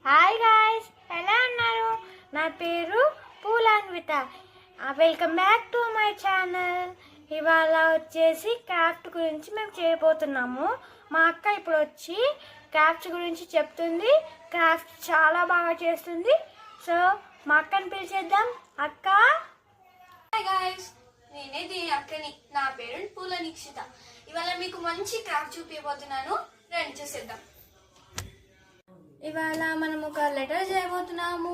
Hi guys, ఎలా ఉన్నారు? నా పేరు Poolanvitha. Welcome back to my channel. ఇవాళ వచ్చేసి క్రాఫ్ట్ గురించి మేము చేయబోతున్నాము. మా అక్క ఇప్పుడు వచ్చి క్రాఫ్ట్ గురించి చెప్తుంది. క్రాఫ్ట్ చాలా బాగా చేస్తుంది. సో మా అక్కని పిలిచేద్దాం. అక్క. హాయ్ గాయ్స్, నేనేది అక్కని. నా పేరు పూల నిక్షిత. ఇవాళ మీకు మంచి క్రాఫ్ట్ చూపించబోతున్నాను. రండి చూసేద్దాం. ఇవాళ మనం ఒక లెటర్ చేయబోతున్నాము.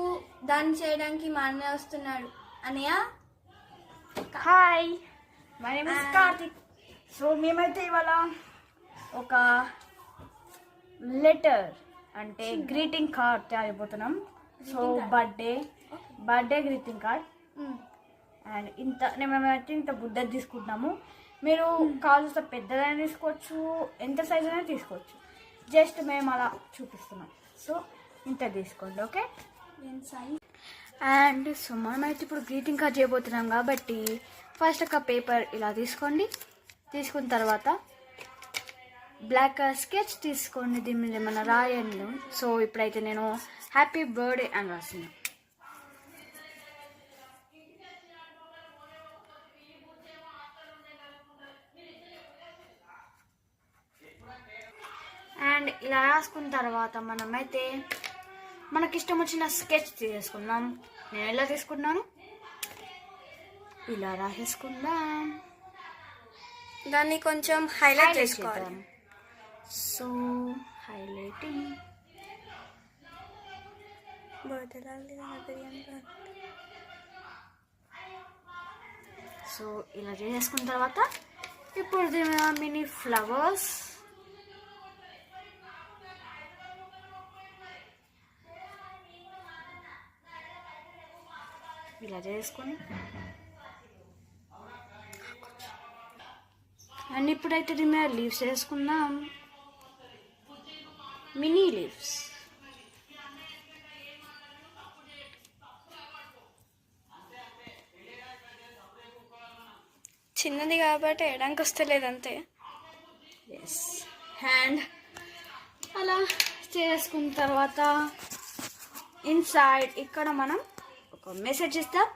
దాన్ని చేయడానికి మా అన్నయ్య వస్తున్నాడు. అన్నయ్య hi, my name is Karthik. So మేమైతే ఇవాళ ఒక లెటర్ అంటే గ్రీటింగ్ కార్డ్ చేయబోతున్నాం. So birthday greeting card. And మేమైతే ఇంత బుడ్డది తీసుకుంటున్నాము. మీరు కావాల్సిన పెద్దదైనా తీసుకోవచ్చు, ఎంత సైజ్ అయినా తీసుకోవచ్చు. జస్ట్ మేము అలా చూపిస్తున్నాం. సో ఇంత తీసుకోండి, ఓకే? అండ్ సో మనమైతే ఇప్పుడు గ్రీటింగ్ కార్డ్ చేయబోతున్నాం కాబట్టి ఫస్ట్ ఒక పేపర్ ఇలా తీసుకోండి. తీసుకున్న తర్వాత బ్లాక్ స్కెచ్ తీసుకోండి. దీని మీద ఏమైనా రాయండి. సో ఇప్పుడైతే నేను హ్యాపీ బర్త్డే అని రాస్తున్నాను. అండ్ ఇలా రాసుకున్న తర్వాత మనమైతే మనకిష్టం వచ్చిన స్కెచ్ తీసుకుందాం. నేను ఎలా తీసుకుంటున్నాను, ఇలా రాసేసుకుందాం. దాన్ని కొంచెం హైలైట్ చేసుకోవాలి. సో హైలైటింగ్ సో ఇలా చేసుకున్న తర్వాత ఇప్పుడు దీని మినీ ఫ్లవర్స్ ఇలా చేసుకొని అండ్ ఇప్పుడైతే దీని మీద లీవ్స్ వేసుకుందాం. Mini leaves. చిన్నది కాబట్టి వేయడానికి వస్తలేదు అంతే. ఎస్. హ్యాండ్ అలా చేసుకున్న తర్వాత ఇన్సైడ్ ఇక్కడ మనం ఒక మెసేజ్ ఇస్తాం.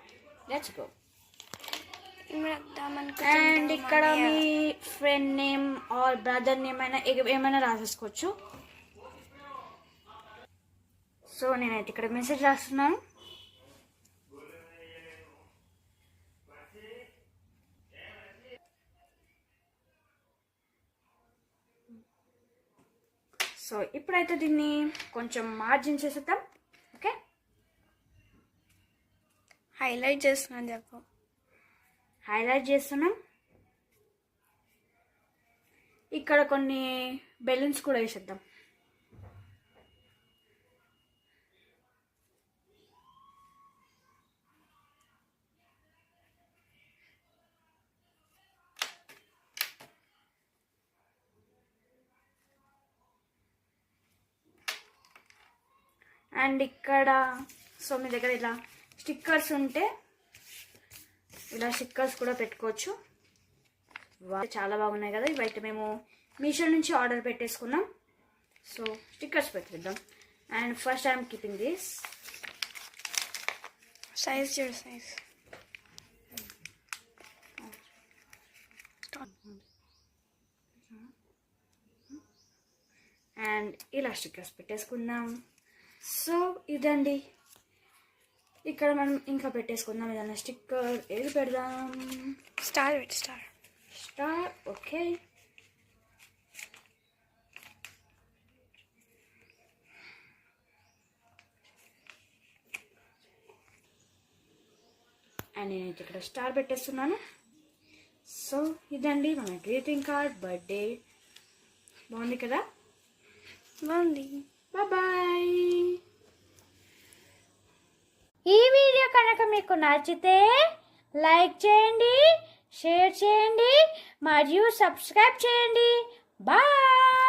Let's go. అండ్ ఇక్కడ మీ friend name or brother name ఏమైనా రాసేసుకోవచ్చు. సో నేనైతే ఇక్కడ మెసేజ్ రాస్తున్నాను. సో ఇప్పుడైతే దీన్ని కొంచెం మార్జిన్ చేసేద్దాం. ఓకే, హైలైట్ చేస్తున్నాను. చెప్పు. హైలైట్ చేస్తున్నాం. ఇక్కడ కొన్ని బెలూన్స్ కూడా వేసేద్దాం. అండ్ ఇక్కడ సో మీ దగ్గర ఇలా స్టిక్కర్స్ ఉంటే ఇలా స్టిక్కర్స్ కూడా పెట్టుకోవచ్చు. చాలా బాగున్నాయి కదా. ఇవైతే మేము మీషో నుంచి ఆర్డర్ పెట్టేసుకున్నాం. సో స్టిక్కర్స్ పెట్టేద్దాం. And first I'm keeping this size చూడు. సైజ్ అండ్ ఇలా స్టిక్కర్స్ పెట్టేసుకుందాం. సో ఇదండి. ఇక్కడ మనం ఇంకా పెట్టేసుకుందాం ఏదైనా స్టిక్కర్. ఏది పెడదాం? స్టార్. ఓకే. అండ్ నేనైతే ఇక్కడ స్టార్ పెట్టేస్తున్నాను. సో ఇదండి మన గ్రీటింగ్ కార్డ్. బర్త్డే బాగుంది కదా? బాగుంది. బాయ్. ఈ వీడియో కనుక మీకు నచ్చితే లైక్ చేయండి, షేర్ చేయండి మరియు సబ్స్క్రైబ్ చేయండి. బాయ్.